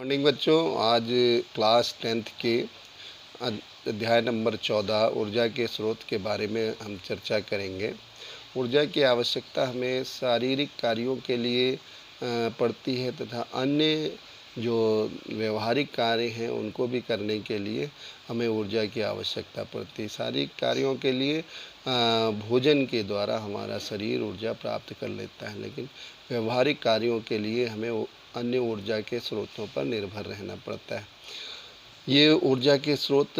Morning बच्चों, आज class 10th के अध्याय नंबर 14 ऊर्जा के स्रोत के बारे में हम चर्चा करेंगे। ऊर्जा की आवश्यकता हमें शारीरिक कार्यों के लिए पड़ती है तथा अन्य जो व्यवहारिक कार्य हैं उनको भी करने के लिए हमें ऊर्जा की आवश्यकता पड़ती है। शारीरिक कार्यों के लिए भोजन के द्वारा हमारा शरीर ऊर्जा प्राप्त कर लेता है, लेकिन व्यवहारिक कार्यों के लिए हमें अन्य ऊर्जा के स्रोतों पर निर्भर रहना पड़ता है। ये ऊर्जा के स्रोत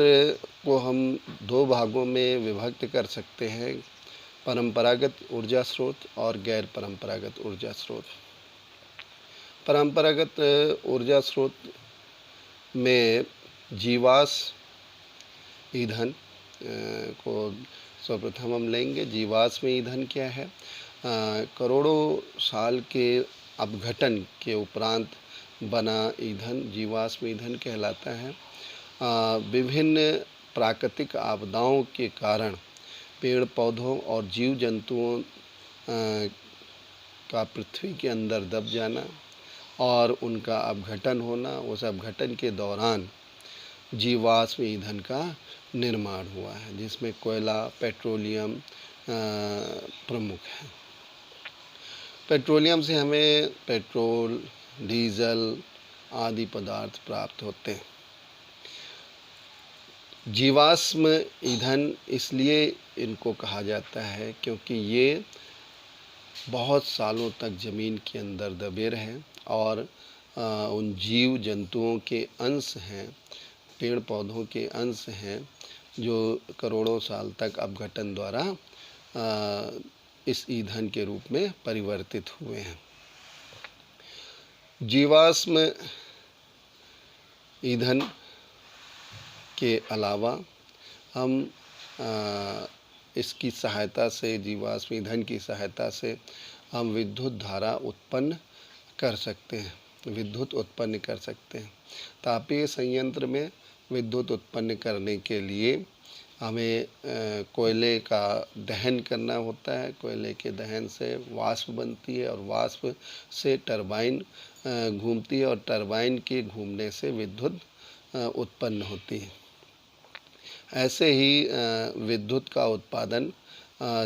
को हम दो भागों में विभक्त कर सकते हैं, परंपरागत ऊर्जा स्रोत और गैर परंपरागत ऊर्जा स्रोत। परंपरागत ऊर्जा स्रोत में जीवाश्म ईंधन को सर्वप्रथम हम लेंगे। जीवाश्म ईंधन क्या है? करोड़ों साल के अपघटन के उपरांत बना ईंधन जीवाश्म ईंधन कहलाता है। विभिन्न प्राकृतिक आपदाओं के कारण पेड़ पौधों और जीव जंतुओं का पृथ्वी के अंदर दब जाना और उनका अपघटन होना, उस अपघटन के दौरान जीवाश्म ईंधन का निर्माण हुआ है, जिसमें कोयला, पेट्रोलियम प्रमुख है। पेट्रोलियम से हमें पेट्रोल, डीजल आदि पदार्थ प्राप्त होते हैं। जीवाश्म ईंधन इसलिए इनको कहा जाता है क्योंकि ये बहुत सालों तक ज़मीन के अंदर दबे रहे और उन जीव जंतुओं के अंश हैं, पेड़ पौधों के अंश हैं, जो करोड़ों साल तक अपघटन द्वारा इस ईंधन के रूप में परिवर्तित हुए हैं। जीवाश्म ईंधन के अलावा हम इसकी सहायता से, जीवाश्म ईंधन की सहायता से हम विद्युत धारा उत्पन्न कर सकते हैं, विद्युत उत्पन्न कर सकते हैं। तापीय संयंत्र में विद्युत उत्पन्न करने के लिए हमें कोयले का दहन करना होता है। कोयले के दहन से वाष्प बनती है और वाष्प से टरबाइन घूमती है और टरबाइन के घूमने से विद्युत उत्पन्न होती है। ऐसे ही विद्युत का उत्पादन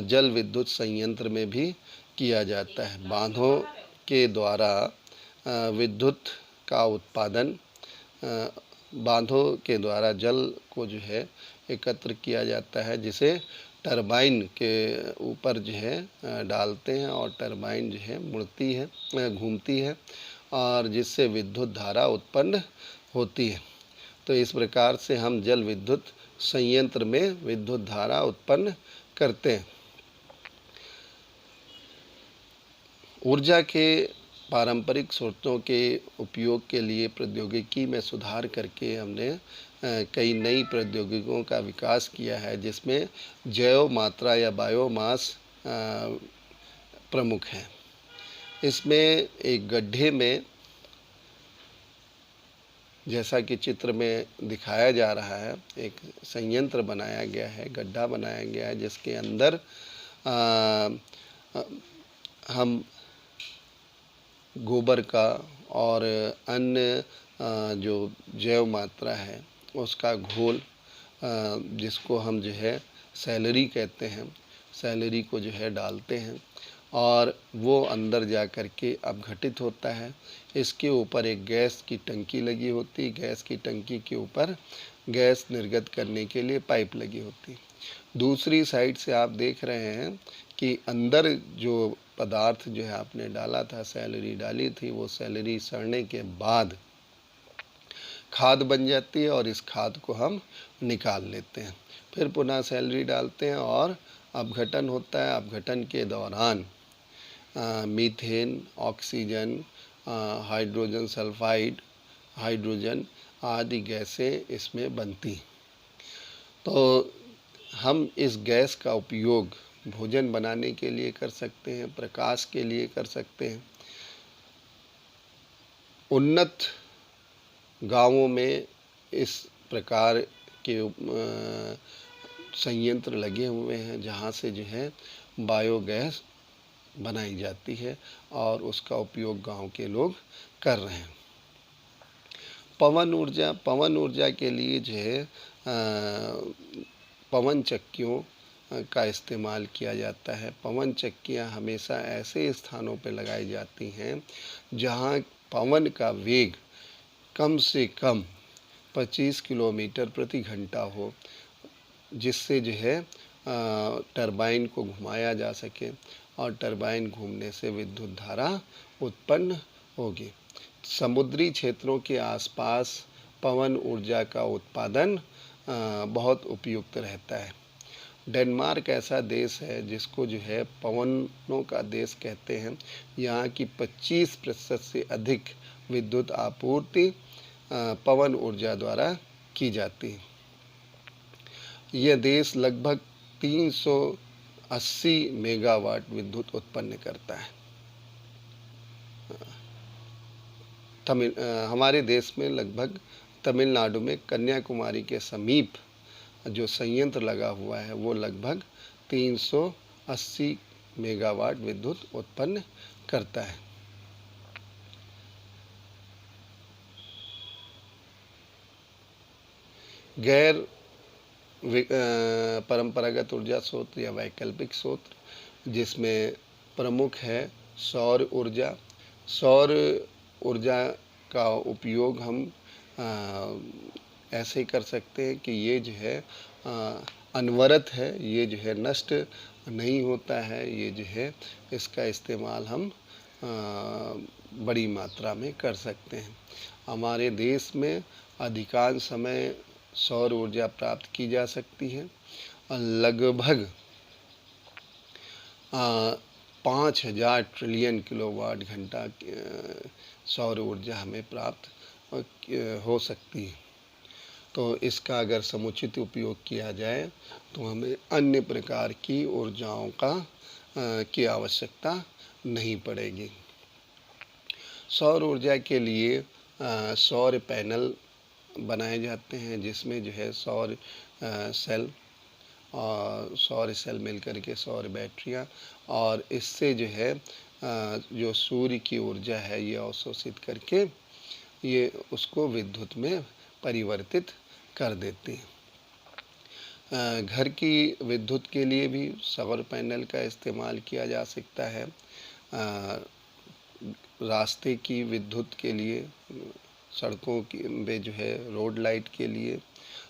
जल विद्युत संयंत्र में भी किया जाता है। बांधों के द्वारा विद्युत का उत्पादन, बांधों के द्वारा जल को जो है एकत्र किया जाता है, जिसे टरबाइन के ऊपर जो है डालते हैं और टरबाइन जो है मुड़ती है, घूमती है और जिससे विद्युत धारा उत्पन्न होती है। तो इस प्रकार से हम जल विद्युत संयंत्र में विद्युत धारा उत्पन्न करते हैं। ऊर्जा के पारंपरिक स्रोतों के उपयोग के लिए प्रौद्योगिकी में सुधार करके हमने कई नई प्रौद्योगिकियों का विकास किया है, जिसमें जैव मात्रा या बायोमास प्रमुख है। इसमें एक गड्ढे में, जैसा कि चित्र में दिखाया जा रहा है, एक संयंत्र बनाया गया है, गड्ढा बनाया गया है, जिसके अंदर हम गोबर का और अन्य जो जैव मात्रा है उसका घोल, जिसको हम जो है सैलरी कहते हैं, सैलरी को जो है डालते हैं और वो अंदर जा कर के अपघटित होता है। इसके ऊपर एक गैस की टंकी लगी होती है, गैस की टंकी के ऊपर गैस निर्गत करने के लिए पाइप लगी होती है। दूसरी साइड से आप देख रहे हैं कि अंदर जो पदार्थ जो है आपने डाला था, सैलरी डाली थी, वो सैलरी सड़ने के बाद खाद बन जाती है और इस खाद को हम निकाल लेते हैं। फिर पुनः सैलरी डालते हैं और अपघटन होता है। अपघटन के दौरान methane, oxygen, hydrogen sulphide, hydrogen आदि गैसें इसमें बनती। तो हम इस गैस का उपयोग भोजन बनाने के लिए कर सकते हैं, प्रकाश के लिए कर सकते हैं। उन्नत गांवों में इस प्रकार के संयंत्र लगे हुए हैं, जहां से जो है बायोगैस बनाई जाती है और उसका उपयोग गांव के लोग कर रहे हैं। पवन ऊर्जा के लिए जो है पवन चक्कियों का इस्तेमाल किया जाता है। पवन चक्कियाँ हमेशा ऐसे स्थानों पर लगाई जाती हैं जहाँ पवन का वेग कम से कम 25 किलोमीटर प्रति घंटा हो, जिससे जो है टरबाइन को घुमाया जा सके और टरबाइन घूमने से विद्युत धारा उत्पन्न होगी। समुद्री क्षेत्रों के आसपास पवन ऊर्जा का उत्पादन बहुत उपयुक्त रहता है। डेनमार्क ऐसा देश है जिसको जो है पवनों का देश कहते हैं। यहाँ की 25% से अधिक विद्युत आपूर्ति पवन ऊर्जा द्वारा की जाती है। यह देश लगभग 380 मेगावाट विद्युत उत्पन्न करता है। हमारे देश में लगभग तमिलनाडु में कन्याकुमारी के समीप जो संयंत्र लगा हुआ है वो लगभग 380 मेगावाट विद्युत उत्पन्न करता है। गैर परंपरागत ऊर्जा स्रोत या वैकल्पिक स्रोत, जिसमें प्रमुख है सौर ऊर्जा। सौर ऊर्जा का उपयोग हम ऐसे कर सकते हैं कि ये जो है अनवरत है, ये जो है नष्ट नहीं होता है, ये जो है इसका इस्तेमाल हम बड़ी मात्रा में कर सकते हैं। हमारे देश में अधिकांश समय सौर ऊर्जा प्राप्त की जा सकती है। लगभग 5000 ट्रिलियन किलोवाट घंटा सौर ऊर्जा हमें प्राप्त हो सकती है। तो इसका अगर समुचित उपयोग किया जाए तो हमें अन्य प्रकार की ऊर्जाओं की आवश्यकता नहीं पड़ेगी। सौर ऊर्जा के लिए सौर पैनल बनाए जाते हैं, जिसमें जो है सौर सेल मिलकर के सौर बैटरियाँ, और इससे जो है जो सूर्य की ऊर्जा है ये अवशोषित करके ये उसको विद्युत में परिवर्तित कर देती हैं। घर की विद्युत के लिए भी सौर पैनल का इस्तेमाल किया जा सकता है। रास्ते की विद्युत के लिए, सड़कों की में जो है रोड लाइट के लिए,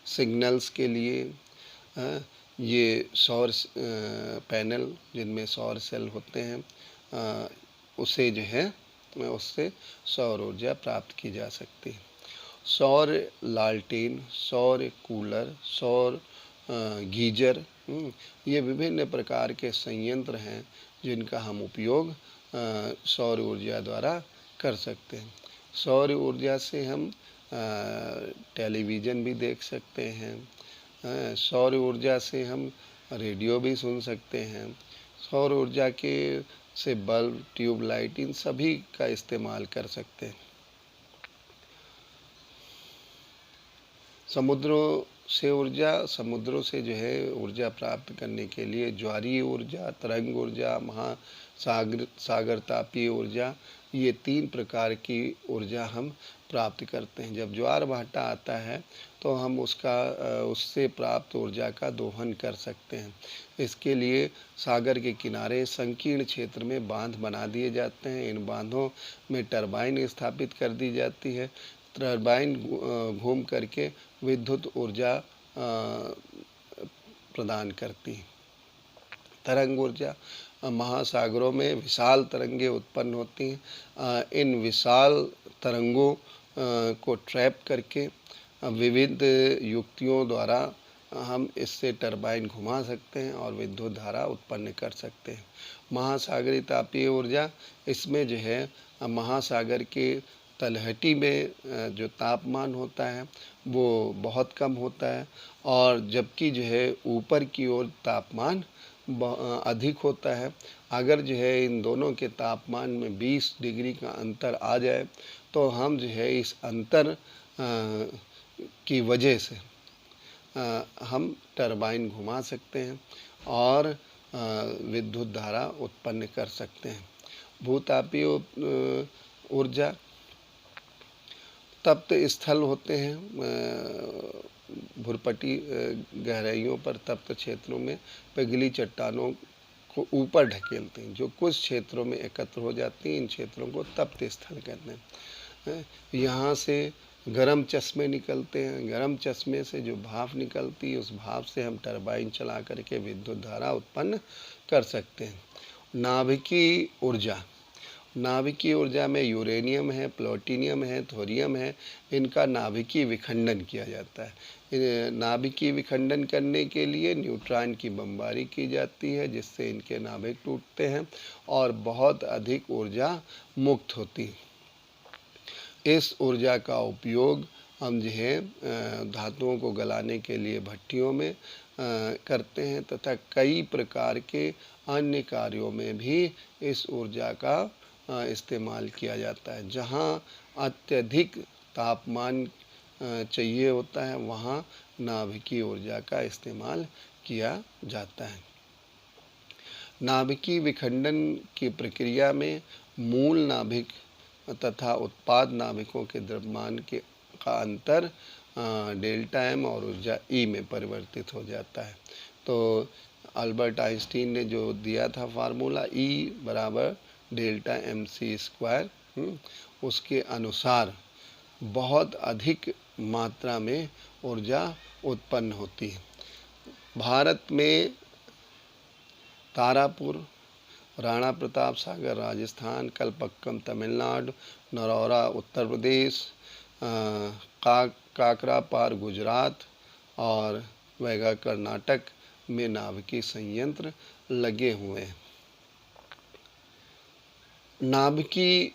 सिग्नल्स के लिए ये सौर पैनल जिनमें सौर सेल होते हैं उसे जो है उससे सौर ऊर्जा प्राप्त की जा सकती है। सौर लालटेन, सौर कूलर, सौर गीजर, ये विभिन्न प्रकार के संयंत्र हैं जिनका हम उपयोग सौर ऊर्जा द्वारा कर सकते हैं। सौर ऊर्जा से हम टेलीविज़न भी देख सकते हैं। सौर ऊर्जा से हम रेडियो भी सुन सकते हैं। सौर ऊर्जा से बल्ब, ट्यूबलाइट, इन सभी का इस्तेमाल कर सकते हैं। समुद्रों से जो है ऊर्जा प्राप्त करने के लिए ज्वारीय ऊर्जा, तरंग ऊर्जा, सागर तापीय ऊर्जा, ये 3 प्रकार की ऊर्जा हम प्राप्त करते हैं। जब ज्वार भाटा आता है तो हम उससे प्राप्त ऊर्जा का दोहन कर सकते हैं। इसके लिए सागर के किनारे संकीर्ण क्षेत्र में बांध बना दिए जाते हैं। इन बांधों में टरबाइन स्थापित कर दी जाती है। टरबाइन घूम करके विद्युत ऊर्जा प्रदान करती है। तरंग ऊर्जा, महासागरों में विशाल तरंगें उत्पन्न होती हैं। इन विशाल तरंगों को ट्रैप करके विविध युक्तियों द्वारा हम इससे टरबाइन घुमा सकते हैं और विद्युत धारा उत्पन्न कर सकते हैं। महासागरीय तापीय ऊर्जा, इसमें जो है महासागर के तलहटी में जो तापमान होता है वो बहुत कम होता है, और जबकि जो है ऊपर की ओर तापमान अधिक होता है। अगर जो है इन दोनों के तापमान में 20 डिग्री का अंतर आ जाए तो हम जो है इस अंतर की वजह से हम टरबाइन घुमा सकते हैं और विद्युत धारा उत्पन्न कर सकते हैं। भूतापीय ऊर्जा, तप्त स्थल होते हैं भुरपटी गहराइयों पर, तप्त क्षेत्रों में पिघली चट्टानों को ऊपर ढकेलते हैं, जो कुछ क्षेत्रों में एकत्र हो जाती हैं। इन क्षेत्रों को तप्त स्थल कहते हैं। यहाँ से गर्म चश्मे निकलते हैं। गर्म चश्मे से जो भाप निकलती है, उस भाप से हम टरबाइन चला करके विद्युत धारा उत्पन्न कर सकते हैं। नाभिकीय ऊर्जा, नाभिकीय ऊर्जा में यूरेनियम है, प्लूटोनियम है, थोरियम है। इनका नाभिकीय विखंडन किया जाता है। नाभिकीय विखंडन करने के लिए न्यूट्रॉन की बमबारी की जाती है, जिससे इनके नाभिक टूटते हैं और बहुत अधिक ऊर्जा मुक्त होती है। इस ऊर्जा का उपयोग हम जो है धातुओं को गलाने के लिए भट्टियों में करते हैं, तथा कई प्रकार के अन्य कार्यों में भी इस ऊर्जा का इस्तेमाल किया जाता है। जहाँ अत्यधिक तापमान चाहिए होता है, वहाँ नाभिकीय ऊर्जा का इस्तेमाल किया जाता है। नाभिकीय विखंडन की प्रक्रिया में मूल नाभिक तथा उत्पाद नाभिकों के द्रव्यमान का अंतर डेल्टा एम और ऊर्जा ई में परिवर्तित हो जाता है। तो अल्बर्ट आइंस्टीन ने जो दिया था फार्मूला, ई बराबर डेल्टा एम सी स्क्वायर, उसके अनुसार बहुत अधिक मात्रा में ऊर्जा उत्पन्न होती है। भारत में तारापुर, राणा प्रताप सागर राजस्थान, कलपक्कम तमिलनाडु, नरौरा उत्तर प्रदेश, काकरापार गुजरात और वैगा कर्नाटक में नाभिकीय संयंत्र लगे हुए हैं। नाभिकीय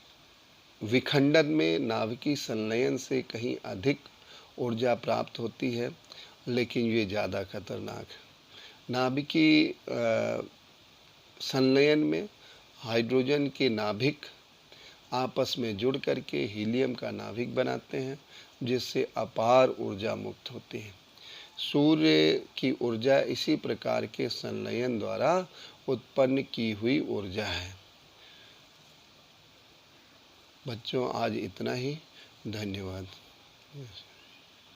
विखंडन में नाभिकीय संलयन से कहीं अधिक ऊर्जा प्राप्त होती है, लेकिन ये ज़्यादा खतरनाक है। नाभिकीय संलयन में हाइड्रोजन के नाभिक आपस में जुड़ करके हीलियम का नाभिक बनाते हैं, जिससे अपार ऊर्जा मुक्त होती है। सूर्य की ऊर्जा इसी प्रकार के संलयन द्वारा उत्पन्न की हुई ऊर्जा है। बच्चों, आज इतना ही। धन्यवाद।